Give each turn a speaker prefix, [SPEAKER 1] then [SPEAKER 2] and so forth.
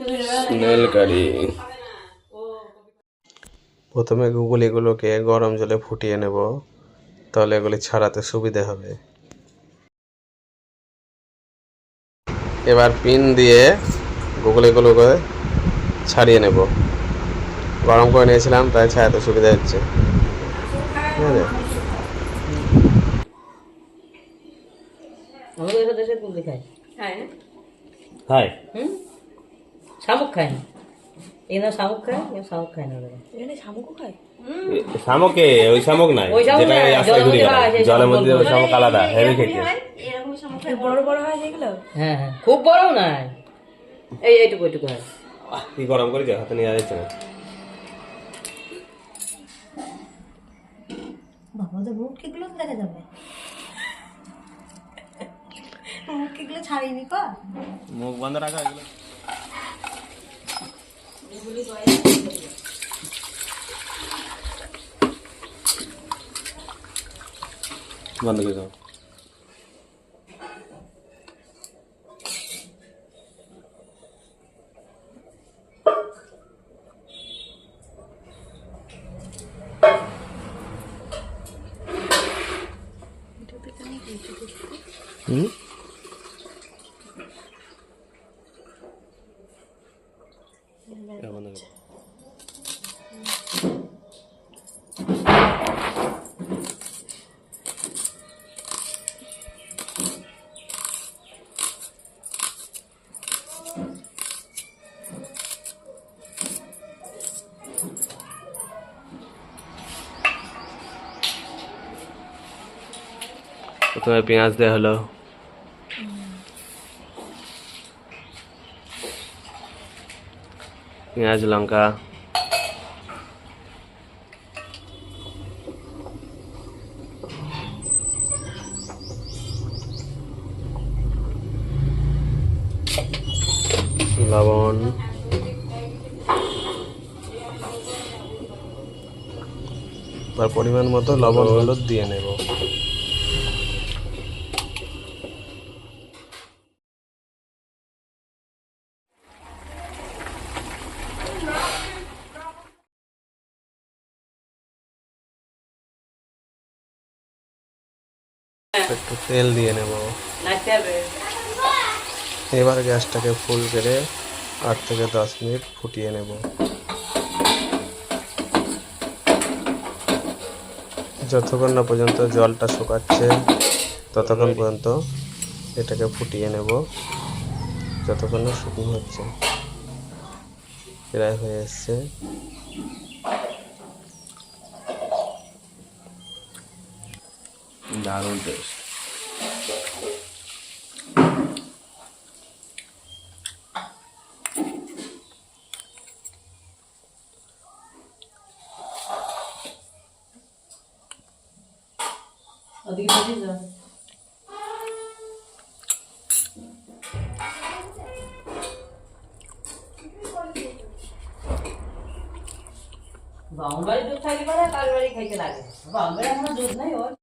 [SPEAKER 1] Snail কারি। প্রথমে গুগলিগুলোকে গরম জলে ফুটিয়ে নেব, তাহলে এগুলি ছাড়াতে সুবিধে হবে। এবার পিন দিয়ে গুগলিগুলোকে ছাড়িয়ে নেব। গরম করে নিয়েছিলাম, তাই ছাড়াতে সুবিধা হচ্ছে। ঠিক আছে।
[SPEAKER 2] আমাদের দেশে কুলদি খায়।
[SPEAKER 1] খায়।
[SPEAKER 2] শামুক খায় না। এখানে শামুক খায়, শামুক খায় না।
[SPEAKER 3] এখানে শামুকও খায়।
[SPEAKER 1] শামুকে ওই শামুক নাই, যেটা রাস্তায় ঘুরে বেড়ায় জলের মধ্যে, ওই শামুক আলাদা, হেভি খেতে।
[SPEAKER 3] এরকম শামুক বড় বড় হয় যেগুলো।
[SPEAKER 2] হ্যাঁ হ্যাঁ, খুব বড় নাই, এইটুকু এইটুকু হয়।
[SPEAKER 1] কি গরম করে হাতে নিয়ে যাচ্ছে না।
[SPEAKER 3] বাবা তো মুখগুলো দেখা যাবে, মুখগুলো ছাড়িনি কো,
[SPEAKER 1] মুখ বন্ধ রাখা এগুলো। বন্ধ করে দাও। প্রথমে পেঁয়াজ দেওয়া হলো, পেঁয়াজ লঙ্কা, লবণ, আর পরিমাণ মতো লবণ হলুদ দিয়ে নেব। একটু তেল দিয়ে নেব। এবার গ্যাসটাকে ফুল করে 8 থেকে 10 মিনিট ফুটিয়ে নেব। যতক্ষণ না পর্যন্ত জলটা শুকাচ্ছে ততক্ষণ পর্যন্ত এটাকে ফুটিয়ে নেব, যতক্ষণ না শুকনো হচ্ছে। প্রায় হয়ে এসছে। দারুণ টেস্ট।
[SPEAKER 2] ওদিকে বসে যা। বাউন্ডারি দুধ খাইতে পারে, কাল বাড়ি খাইতে লাগে। বাউন্ডারি আমার দুধ নাই ওর।